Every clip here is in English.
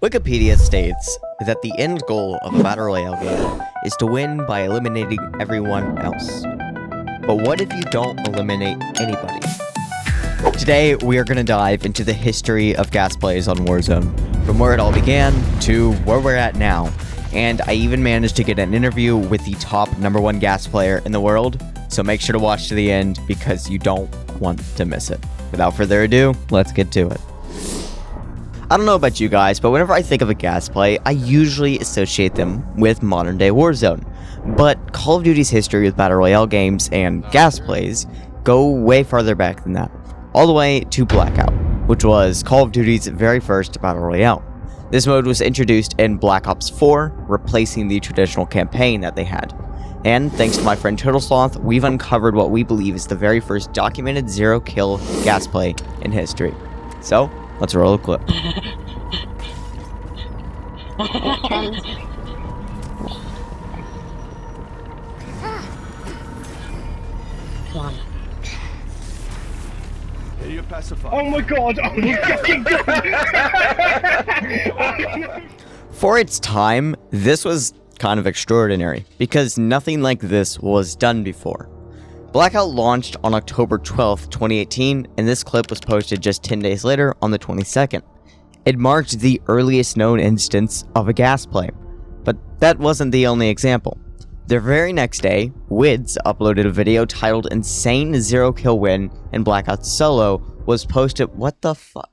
Wikipedia states that the end goal of a battle royale game is to win by eliminating everyone else. But what if you don't eliminate anybody? Today, we are going to dive into the history of gas plays on Warzone, from where it all began to where we're at now. And I even managed to get an interview with the top #1 gas player in the world, so make sure to watch to the end because you don't want to miss it. Without further ado, let's get to it. I don't know about you guys, but whenever I think of a gas play, I usually associate them with modern day Warzone. But Call of Duty's history with battle royale games and gas plays go way farther back than that, all the way to Blackout, which was Call of Duty's very first battle royale. This mode was introduced in Black Ops 4, replacing the traditional campaign that they had. And thanks to my friend Sloth, we've uncovered what we believe is the very first documented zero-kill gas play in history. So, let's roll a clip. Oh my god! Oh my fucking god! For its time, this was kind of extraordinary, because nothing like this was done before. Blackout launched on October 12th, 2018, and this clip was posted just 10 days later on the 22nd. It marked the earliest known instance of a gas play, but that wasn't the only example. The very next day, Wids uploaded a video titled Insane Zero Kill Win and Blackout Solo was posted. What the fuck?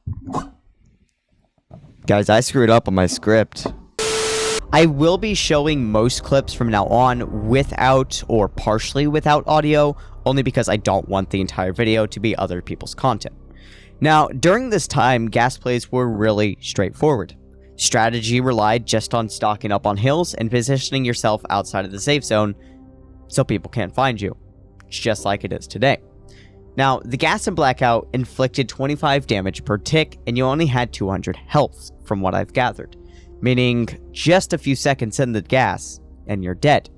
Guys, I screwed up on my script. I will be showing most clips from now on without or partially without audio, only because I don't want the entire video to be other people's content. Now, during this time, gas plays were really straightforward. Strategy relied just on stocking up on hills and positioning yourself outside of the safe zone so people can't find you, just like it is today. Now, the gas in Blackout inflicted 25 damage per tick, and you only had 200 health, from what I've gathered, meaning just a few seconds in the gas, and you're dead.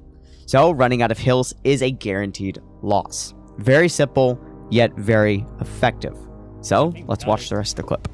So, running out of hills is a guaranteed loss. Very simple, yet very effective. So, let's watch the rest of the clip.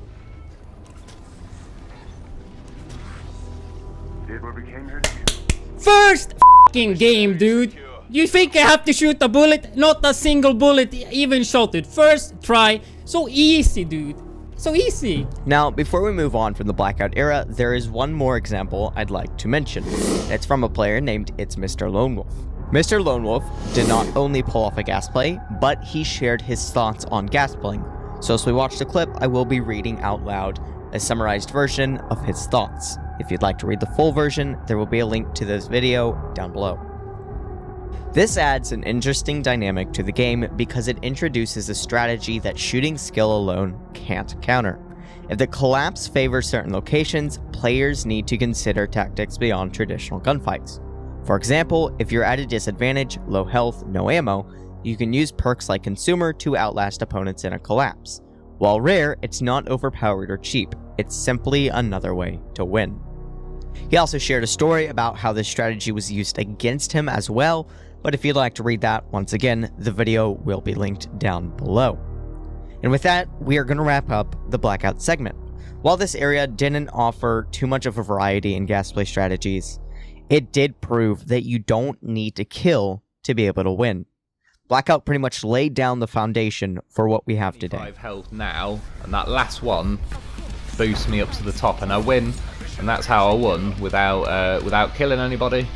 First f***ing game, dude. You think I have to shoot a bullet? Not a single bullet even shot it. First try. So easy, dude. So easy. Now, before we move on from the Blackout era, there is one more example I'd like to mention. It's from a player named It's Mr. Lone Wolf. Mr. Lone Wolf did not only pull off a gas play, but he shared his thoughts on gas playing. So as we watch the clip, I will be reading out loud a summarized version of his thoughts. If you'd like to read the full version, there will be a link to this video down below. This adds an interesting dynamic to the game because it introduces a strategy that shooting skill alone can't counter. If the collapse favors certain locations, players need to consider tactics beyond traditional gunfights. For example, if you're at a disadvantage, low health, no ammo, you can use perks like Consumer to outlast opponents in a collapse. While rare, it's not overpowered or cheap, it's simply another way to win. He also shared a story about how this strategy was used against him as well, but if you'd like to read that, once again, the video will be linked down below. And with that, we are going to wrap up the Blackout segment. While this area didn't offer too much of a variety in gas play strategies, it did prove that you don't need to kill to be able to win. Blackout pretty much laid down the foundation for what we have today. 5 health now, and that last one boosts me up to the top, and I win. And that's how I won without killing anybody.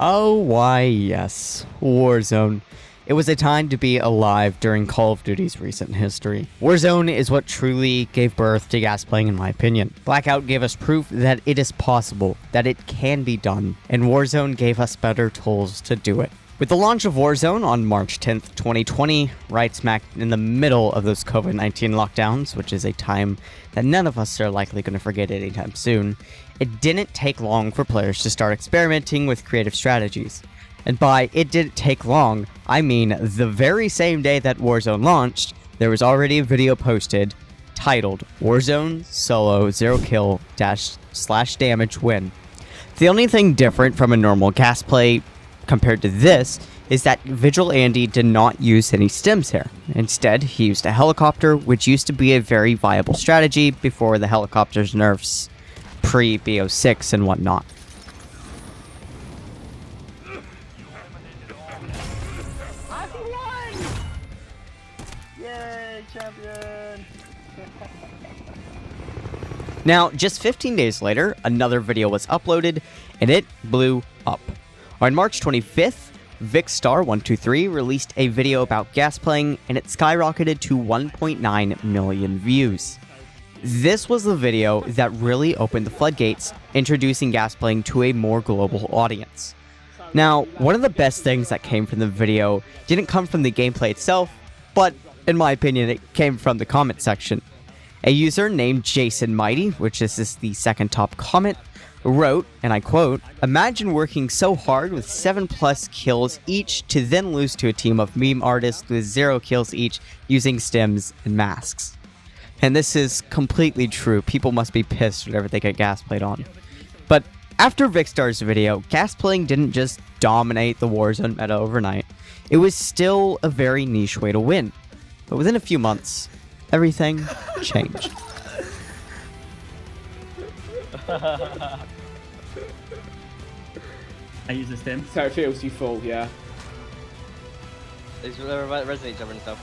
Oh, why yes, Warzone. It was a time to be alive during Call of Duty's recent history. Warzone is what truly gave birth to gas playing, in my opinion. Blackout gave us proof that it is possible, that it can be done, and Warzone gave us better tools to do it. With the launch of Warzone on March 10th, 2020, right smack in the middle of those COVID-19 lockdowns, which is a time that none of us are likely going to forget anytime soon, it didn't take long for players to start experimenting with creative strategies. And by it didn't take long, I mean the very same day that Warzone launched, there was already a video posted titled Warzone Solo 0 Kill / Damage Win. The only thing different from a normal gas play compared to this is that Vigil Andy did not use any stims here. Instead, he used a helicopter, which used to be a very viable strategy before the helicopter's nerfs pre-BO6 and whatnot. Yay, champion! Now, just 15 days later, another video was uploaded, and it blew up. On March 25th, VicStar123 released a video about gas playing, and it skyrocketed to 1.9 million views. This was the video that really opened the floodgates, introducing gas playing to a more global audience. Now, one of the best things that came from the video didn't come from the gameplay itself, but in my opinion, it came from the comment section. A user named Jason Mighty, which is the second top comment, wrote, and I quote, "Imagine working so hard with 7+ kills each to then lose to a team of meme artists with 0 kills each using stims and masks." And this is completely true. People must be pissed whenever they get gas played on. But after VicStar's video, gas playing didn't just dominate the Warzone meta overnight. It was still a very niche way to win. But within a few months, everything changed. I use the stem. So it feels you full, yeah. They resonate each other and stuff.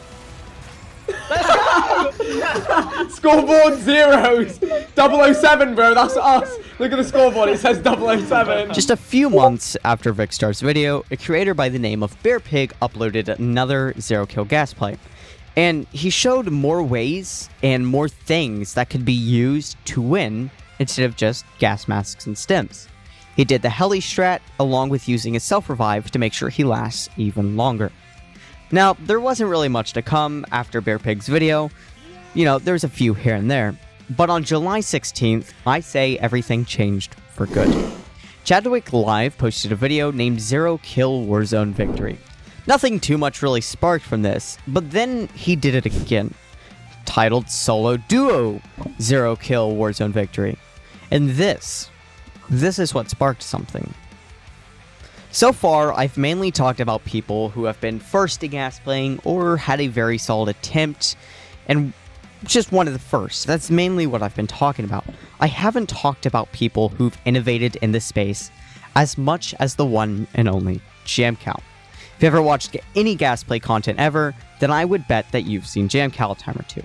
Scoreboard zeros! 007, bro, that's us! Look at the scoreboard, it says 007. Just a few months after VicStar's video, a creator by the name of BearPig uploaded another 0-kill gas play. And he showed more ways and more things that could be used to win instead of just gas masks and stims. He did the heli strat along with using a self-revive to make sure he lasts even longer. Now, there wasn't really much to come after BearPig's video. You know, there's a few here and there. But on July 16th, I say everything changed for good. Chadwick Live posted a video named 0-Kill Warzone Victory. Nothing too much really sparked from this, but then he did it again. Titled Solo Duo 0-Kill Warzone Victory. And this is what sparked something. So far, I've mainly talked about people who have been first to gas playing or had a very solid attempt, and just one of the first. That's mainly what I've been talking about. I haven't talked about people who've innovated in this space as much as the one and only Jamcowl. If you ever watched any gas play content ever, then I would bet that you've seen Jamcowl a time or two.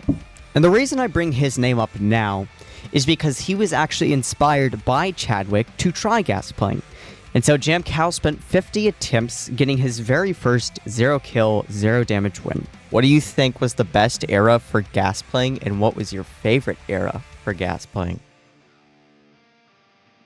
And the reason I bring his name up now is because he was actually inspired by Chadwick to try gas playing. And so Jamcowl spent 50 attempts getting his very first 0-kill, 0-damage win. What do you think was the best era for gas playing, and what was your favorite era for gas playing?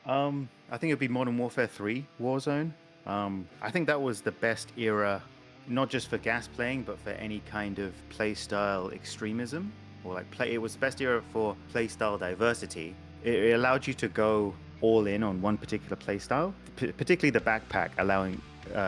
I think it'd be Modern Warfare 3 Warzone. I think that was the best era, not just for gas playing, but for any kind of playstyle extremism, or like it was the best era for playstyle diversity. It allowed you to go all in on one particular playstyle, particularly the backpack, allowing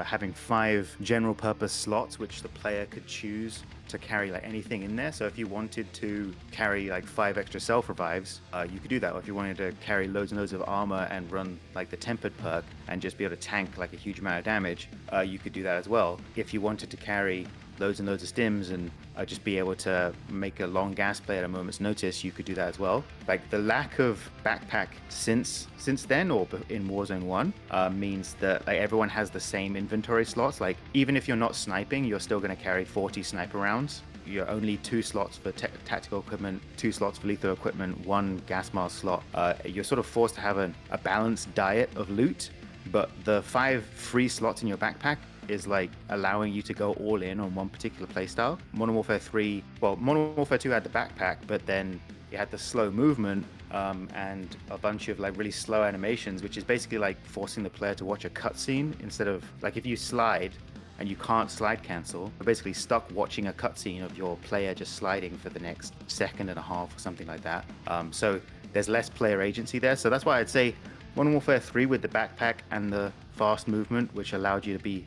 having 5 general purpose slots which the player could choose to carry like anything in there. So if you wanted to carry like 5 extra self revives, you could do that. Or if you wanted to carry loads and loads of armor and run like the tempered perk and just be able to tank like a huge amount of damage, you could do that as well. If you wanted to carry loads and loads of stims and just be able to make a long gas play at a moment's notice, you could do that as well. Like the lack of backpack since then, or in Warzone 1, means that like everyone has the same inventory slots. Like even if you're not sniping, you're still going to carry 40 sniper rounds. You're only 2 slots for tactical equipment, 2 slots for lethal equipment, 1 gas mask slot. You're sort of forced to have a balanced diet of loot, but the 5 free slots in your backpack is like allowing you to go all in on one particular playstyle. Modern Warfare 3, well, Modern Warfare 2 had the backpack, but then you had the slow movement and a bunch of like really slow animations, which is basically like forcing the player to watch a cutscene instead of like if you slide and you can't slide cancel, you're basically stuck watching a cutscene of your player just sliding for the next second and a half or something like that. So there's less player agency there. So that's why I'd say Modern Warfare 3 with the backpack and the fast movement, which allowed you to be,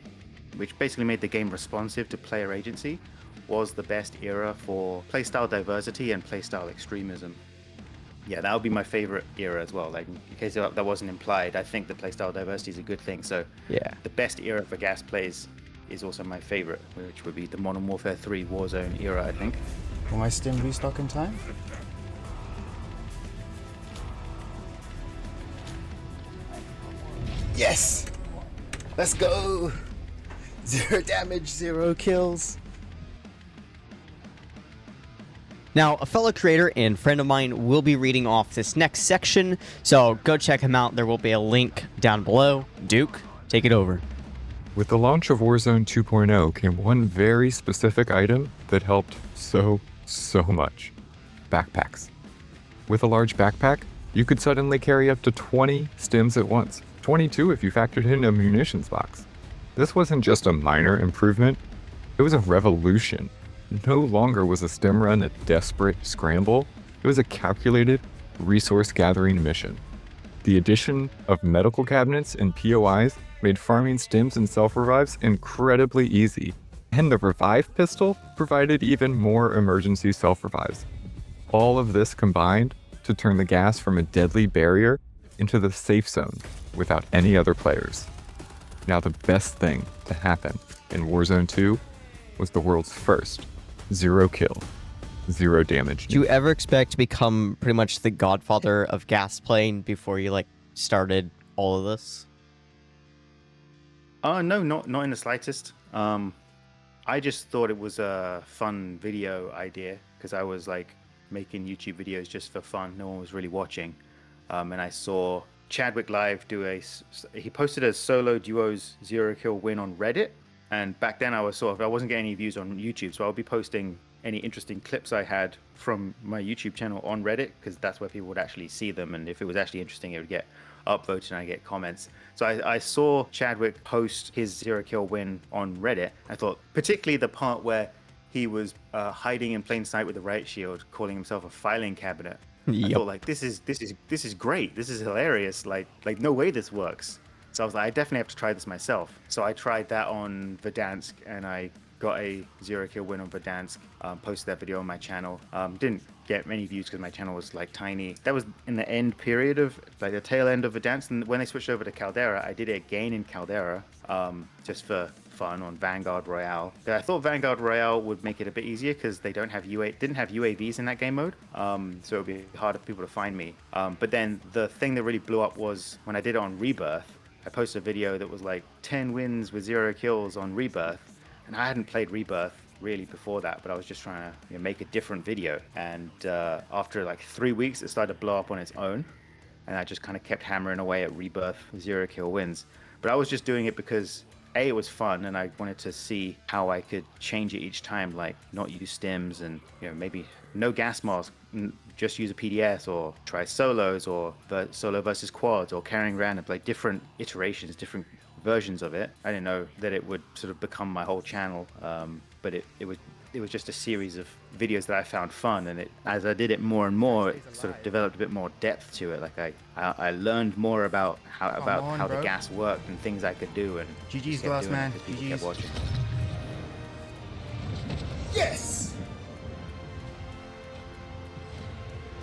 which basically made the game responsive to player agency, was the best era for playstyle diversity and playstyle extremism. yeah, that would be my favorite era as well. Like, in case that wasn't implied, I think the playstyle diversity is a good thing. So Yeah. the best era for gas plays is also my favorite, which would be the Modern Warfare 3 Warzone era, I think. Will my stim restock in time? Yes! Let's go! 0 damage, 0 kills. Now, a fellow creator and friend of mine will be reading off this next section, so go check him out. There will be a link down below. Duke, take it over. With the launch of Warzone 2.0 came one very specific item that helped so much. Backpacks. With a large backpack, you could suddenly carry up to 20 stims at once. 22 if you factored in a munitions box. This wasn't just a minor improvement, it was a revolution. No longer was a stim run a desperate scramble, it was a calculated, resource-gathering mission. The addition of medical cabinets and POIs made farming stims and self-revives incredibly easy, and the revive pistol provided even more emergency self-revives. All of this combined to turn the gas from a deadly barrier into the safe zone without any other players. Now the best thing to happen in Warzone 2 was the world's first 0 kill, 0 damage. Do you ever expect to become pretty much the godfather of gas playing before you like started all of this? No, not in the slightest. I just thought it was a fun video idea because I was like making YouTube videos just for fun. No one was really watching. And I saw Chadwick Live he posted a solo duos 0 kill win on Reddit. And back then I wasn't getting any views on YouTube. So I would be posting any interesting clips I had from my YouTube channel on Reddit because that's where people would actually see them. And if it was actually interesting, it would get upvoted and I get comments. So I saw Chadwick post his 0 kill win on Reddit. I thought particularly the part where he was hiding in plain sight with the riot shield, calling himself a filing cabinet. Yep. I thought like this is great. This is hilarious. Like no way this works. So I was like, I definitely have to try this myself. So I tried that on Verdansk and I got a 0 kill win on Verdansk. Posted that video on my channel. Didn't get many views because my channel was like tiny. That was in the end period of like the tail end of Verdansk. And when they switched over to Caldera, I did it again in Caldera, just for fun on Vanguard Royale. But I thought Vanguard Royale would make it a bit easier because they didn't have UAVs in that game mode, so it would be harder for people to find me. But then the thing that really blew up was when I did it on Rebirth. I posted a video that was like 10 wins with 0 kills on Rebirth, and I hadn't played Rebirth really before that, but I was just trying to make a different video. And after like 3 weeks, it started to blow up on its own, and I just kind of kept hammering away at Rebirth 0 kill wins. But I was just doing it because A, it was fun, and I wanted to see how I could change it each time, like not use stims and maybe no gas mask, just use a PDS, or try solos, or solo versus quads, or carrying random, like different iterations, different versions of it. I didn't know that it would sort of become my whole channel, but it was just a series of videos that I found fun, and as I did it more and more, it sort of developed a bit more depth to it. Like I learned more about how the gas worked and things I could do, and GG's Glass Man. people kept watching. Yes!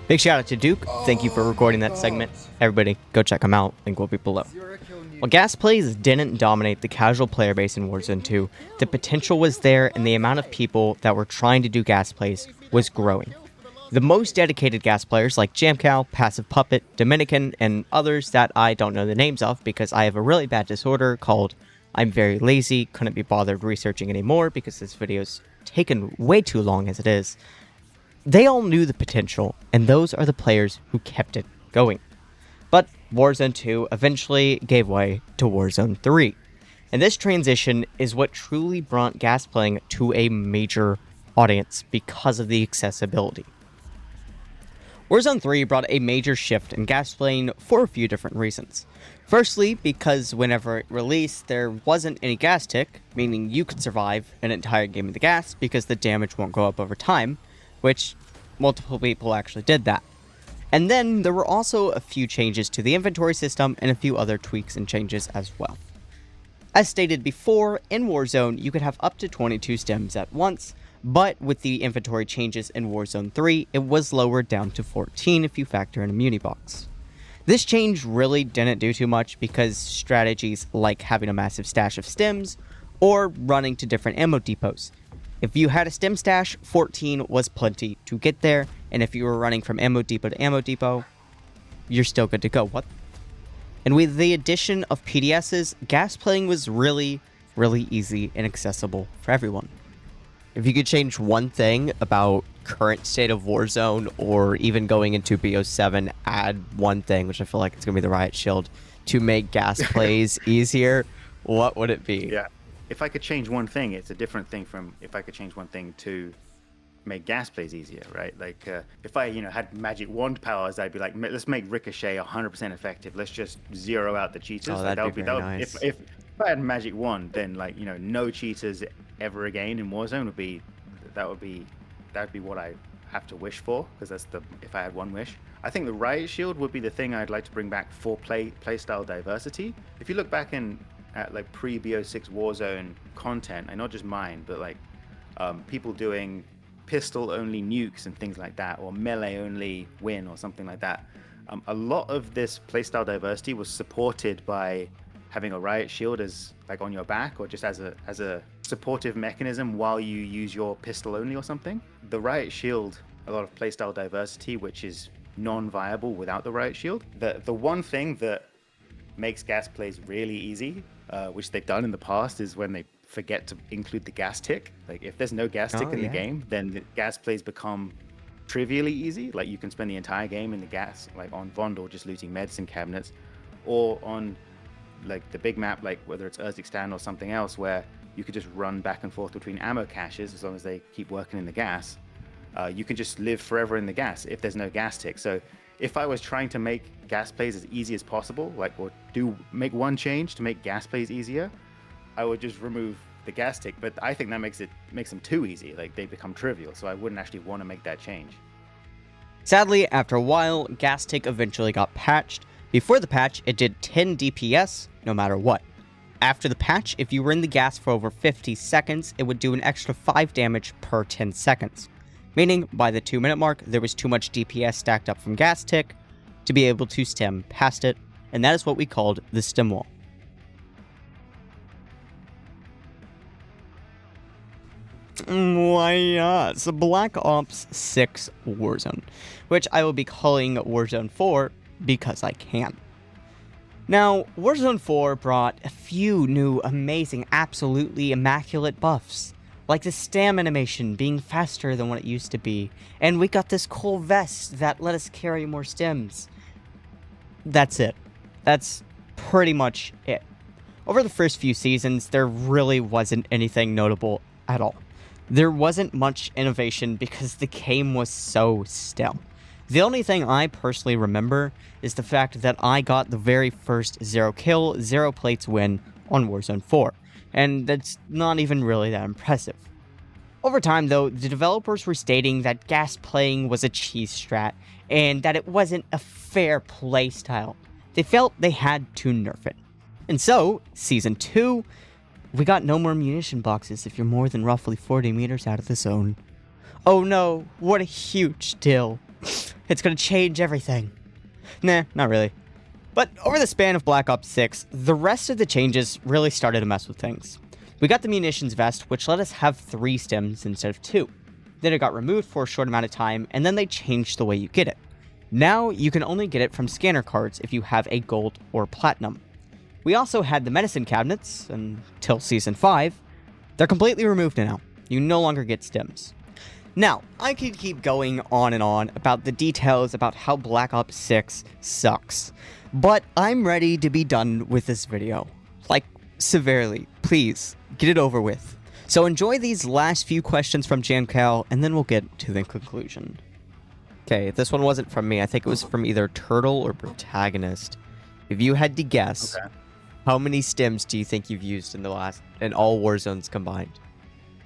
Big shout out to Duke. Thank you for recording that segment. Everybody, go check him out. Link will be below. While gas plays didn't dominate the casual player base in Warzone 2, the potential was there and the amount of people that were trying to do gas plays was growing. The most dedicated gas players like Jamcowl, Passive Puppet, Dominican, and others that I don't know the names of because I have a really bad disorder called I'm very lazy, couldn't be bothered researching anymore because this video's taken way too long as it is. They all knew the potential, and those are the players who kept it going. But Warzone 2 eventually gave way to Warzone 3. And this transition is what truly brought gas playing to a major audience because of the accessibility. Warzone 3 brought a major shift in gas playing for a few different reasons. Firstly, because whenever it released, there wasn't any gas tick, meaning you could survive an entire game of the gas because the damage won't go up over time, which multiple people actually did that. And then there were also a few changes to the inventory system and a few other tweaks and changes as well. As stated before, in Warzone you could have up to 22 stims at once, but with the inventory changes in Warzone 3, it was lowered down to 14 if you factor in a muni box. This change really didn't do too much because strategies like having a massive stash of stims or running to different ammo depots. If you had a stim stash, 14 was plenty to get there, and if you were running from ammo depot to ammo depot, you're still good to go. What? And with the addition of PDSs, gas playing was really easy and accessible for everyone. If you could change one thing about current state of Warzone, or even going into BO7, add one thing, which I feel like it's going to be the riot shield, to make gas plays easier, what would it be? Yeah. If I could change one thing, it's a different thing from if I could change one thing to make gas plays easier, right? Like if I, had magic wand powers, I'd be like, let's make Ricochet 100% effective. Let's just zero out the cheaters. Oh, like, that'd be very nice. If I had magic wand, then no cheaters ever again in Warzone would be what I have to wish for, because that's if I had one wish. I think the riot shield would be the thing I'd like to bring back for playstyle diversity. If you look back at like pre-BO6 Warzone content, and not just mine, but like people doing pistol-only nukes and things like that, or melee-only win or something like that. A lot of this playstyle diversity was supported by having a riot shield as like on your back, or just as a supportive mechanism while you use your pistol only or something. The riot shield, a lot of playstyle diversity, which is non-viable without the riot shield. The one thing that makes gas plays really easy, which they've done in the past, is when they forget to include the gas tick. Like if there's no gas tick in the game, then the gas plays become trivially easy. Like you can spend the entire game in the gas, like on Vondel, just looting medicine cabinets, or on like the big map, like whether it's Urzikstan or something else, where you could just run back and forth between ammo caches as long as they keep working in the gas. You can just live forever in the gas if there's no gas tick. So if I was trying to make gas plays as easy as possible, or make one change to make gas plays easier, I would just remove the gas tick. But I think that makes them too easy. Like they become trivial. So I wouldn't actually want to make that change. Sadly, after a while, gas tick eventually got patched. Before the patch, it did 10 DPS no matter what. After the patch, if you were in the gas for over 50 seconds, it would do an extra 5 damage per 10 seconds. Meaning, by the 2-minute mark, there was too much DPS stacked up from gas tick to be able to stem past it, and that is what we called the stem wall. Why not? So Black Ops 6 Warzone, which I will be calling Warzone 4 because I can. Now, Warzone 4 brought a few new, amazing, absolutely immaculate buffs, like the stam animation being faster than what it used to be, and we got this cool vest that let us carry more stems. That's it. That's pretty much it. Over the first few seasons, there really wasn't anything notable at all. There wasn't much innovation because the game was so stale. The only thing I personally remember is the fact that I got the very first 0 kill, 0 plates win on Warzone 4, and that's not even really that impressive. Over time though, the developers were stating that gas playing was a cheese strat, and that it wasn't a fair play style. They felt they had to nerf it. And so, Season 2, we got no more munition boxes if you're more than roughly 40 meters out of the zone. Oh no, what a huge deal. It's gonna change everything. Nah, not really. But over the span of Black Ops 6, the rest of the changes really started to mess with things. We got the munitions vest, which let us have 3 stems instead of 2. Then it got removed for a short amount of time, and then they changed the way you get it. Now, you can only get it from scanner cards if you have a gold or platinum. We also had the medicine cabinets, until Season 5. They're completely removed now. You no longer get stems. Now, I could keep going on and on about the details about how Black Ops 6 sucks, but I'm ready to be done with this video. Like, severely. Please, get it over with. So enjoy these last few questions from Jamcowl, and then we'll get to the conclusion. Okay, this one wasn't from me. I think it was from either Turtle or Protagonist. If you had to guess, how many stems do you think you've used in all Warzones combined?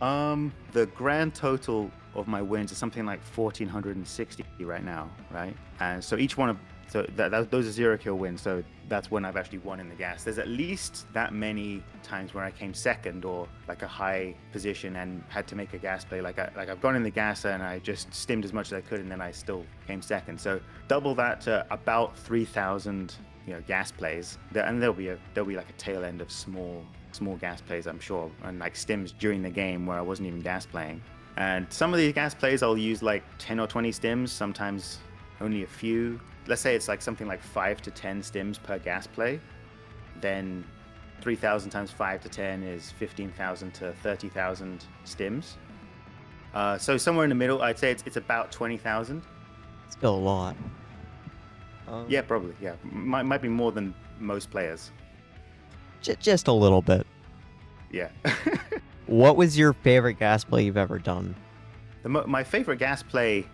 The grand total of my wins is something like 1,460 right now, right? And so each one of So those are 0 kill wins. So that's when I've actually won in the gas. There's at least that many times where I came second or like a high position and had to make a gas play. Like I've gone in the gas and I just stimmed as much as I could, and then I still came second. So double that to about 3,000, gas plays. And there'll be like a tail end of small gas plays, I'm sure, and like stims during the game where I wasn't even gas playing. And some of these gas plays I'll use like 10 or 20 stims, sometimes only a few. Let's say it's like something like 5 to 10 stims per gas play. Then 3,000 times 5 to 10 is 15,000 to 30,000 stims. So somewhere in the middle, I'd say it's about 20,000. Still a lot. Yeah, probably. Yeah, might be more than most players. Just a little bit. Yeah. What was your favorite gas play you've ever done? My favorite gas play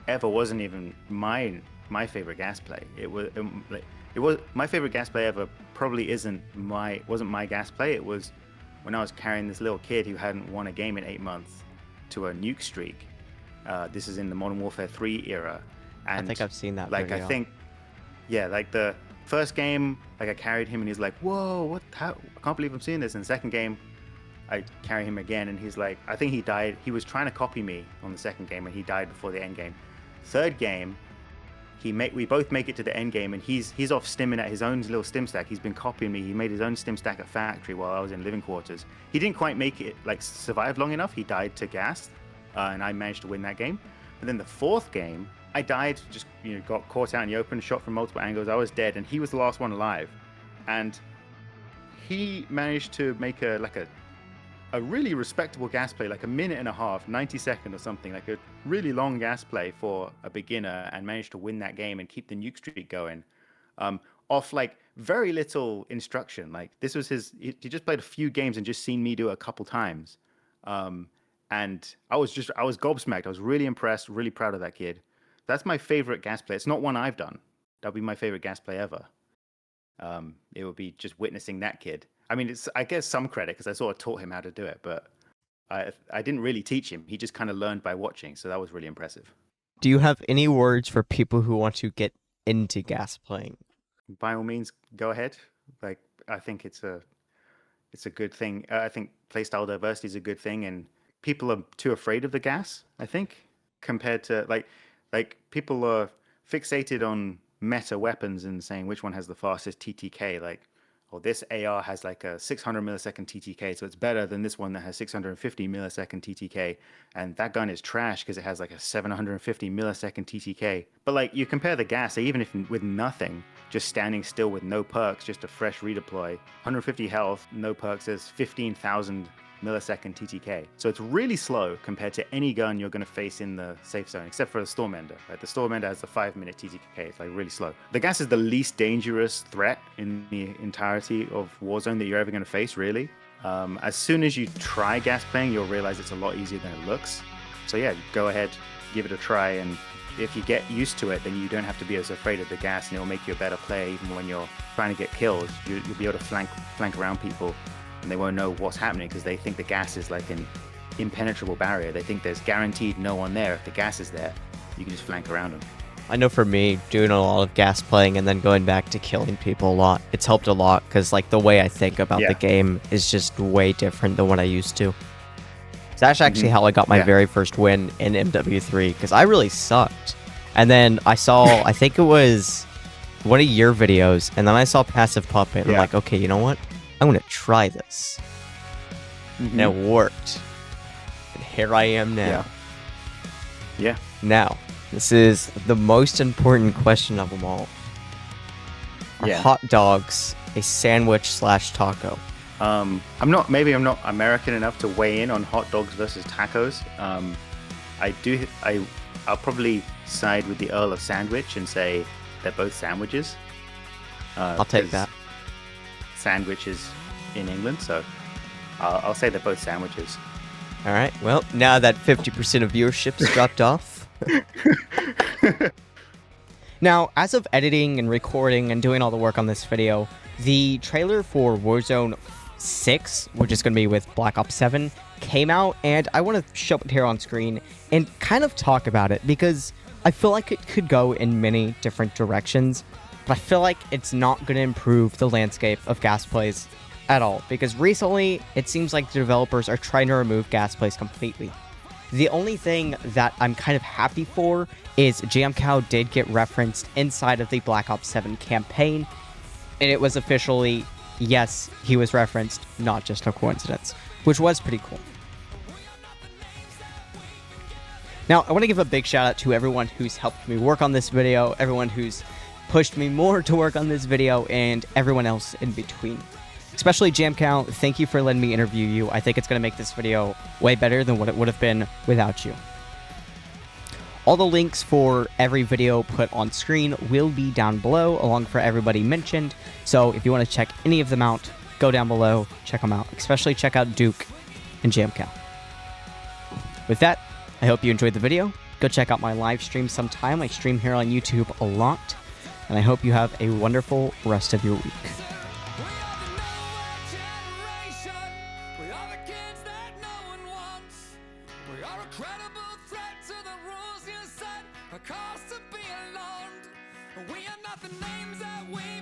ever wasn't even my favorite gas play. It was my favorite gas play ever. Probably wasn't my gas play. It was when I was carrying this little kid who hadn't won a game in 8 months to a nuke streak. This is in the Modern Warfare 3 era. And I think I've seen that like video. I think, yeah, like the first game, like I carried him and he's like, whoa, I can't believe I'm seeing this. And the second game, I carry him again and he's like, I think he died. He was trying to copy me on the second game and he died before the end game. Third game, we both make it to the end game and he's off stimming at his own little stim stack. He's been copying me. He made his own stim stack at factory while I was in living quarters. He didn't quite make it, like survive long enough. He died to gas and I managed to win that game. But then the fourth game, I died, just got caught out in the open, shot from multiple angles. I was dead and he was the last one alive. And he managed to make a really respectable gas play, like a minute and a half, 90 seconds or something, like a really long gas play for a beginner, and managed to win that game and keep the nuke streak going off like very little instruction. Like this was he just played a few games and just seen me do it a couple times. And I was gobsmacked. I was really impressed, really proud of that kid. That's my favorite gas play. It's not one I've done. That'll be my favorite gas play ever. It would be just witnessing that kid. I mean, I guess some credit because I sort of taught him how to do it, but I didn't really teach him. He just kind of learned by watching, so that was really impressive. Do you have any words for people who want to get into gas playing? By all means, go ahead. Like, I think it's a good thing. I think playstyle diversity is a good thing, and people are too afraid of the gas, I think, compared to like people are fixated on meta weapons and saying which one has the fastest TTK. Like, oh, this AR has like a 600 millisecond TTK, so it's better than this one that has 650 millisecond TTK. And that gun is trash because it has like a 750 millisecond TTK. But like, you compare the gas, even if with nothing, just standing still with no perks, just a fresh redeploy, 150 health, no perks, is 15,000 millisecond TTK. So it's really slow compared to any gun you're going to face in the safe zone, except for the Stormender. Right? The Stormender has a 5-minute TTK. It's like really slow. The gas is the least dangerous threat in the entirety of Warzone that you're ever going to face, really. As soon as you try gas playing, you'll realize it's a lot easier than it looks. So yeah, go ahead, give it a try, and if you get used to it, then you don't have to be as afraid of the gas, and it'll make you a better player even when you're trying to get kills. You'll be able to flank around people, and they won't know what's happening because they think the gas is like an impenetrable barrier. They think there's guaranteed no one there. If the gas is there, you can just flank around them. I know for me, doing a lot of gas playing and then going back to killing people a lot, it's helped a lot because like the way I think about the game is just way different than what I used to. So that's actually how I got my very first win in MW3 because I really sucked. And then I saw, I think it was one of your videos, and then I saw Passive Puppet, and I'm like, okay, you know what? I'm going to try this. And it worked. And here I am now. Yeah. Now, this is the most important question of them all. Are hot dogs a sandwich/taco? I'm not American enough to weigh in on hot dogs versus tacos. I'll probably side with the Earl of Sandwich and say they're both sandwiches. I'll take that. Sandwich is in England, so I'll say they're both sandwiches. All right. Well, now that 50% of viewership's dropped off. Now, as of editing and recording and doing all the work on this video, the trailer for Warzone 6, which is going to be with Black Ops 7, came out, and I want to show it here on screen and kind of talk about it because I feel like it could go in many different directions, but I feel like it's not going to improve the landscape of gas plays at all, because recently it seems like the developers are trying to remove gas plays completely. The only thing that I'm kind of happy for is Jamcowl did get referenced inside of the Black Ops 7 campaign, and it was officially, yes, he was referenced, not just a coincidence, which was pretty cool. Now, I want to give a big shout out to everyone who's helped me work on this video, everyone who's pushed me more to work on this video, and everyone else in between. Especially Jamcowl, thank you for letting me interview you. I think it's going to make this video way better than what it would have been without you. All the links for every video put on screen will be down below, along for everybody mentioned. So if you want to check any of them out, go down below, check them out. Especially check out Duke and Jamcowl. With that, I hope you enjoyed the video. Go check out my live stream sometime. I stream here on YouTube a lot. And I hope you have a wonderful rest of your week. We are not the names that we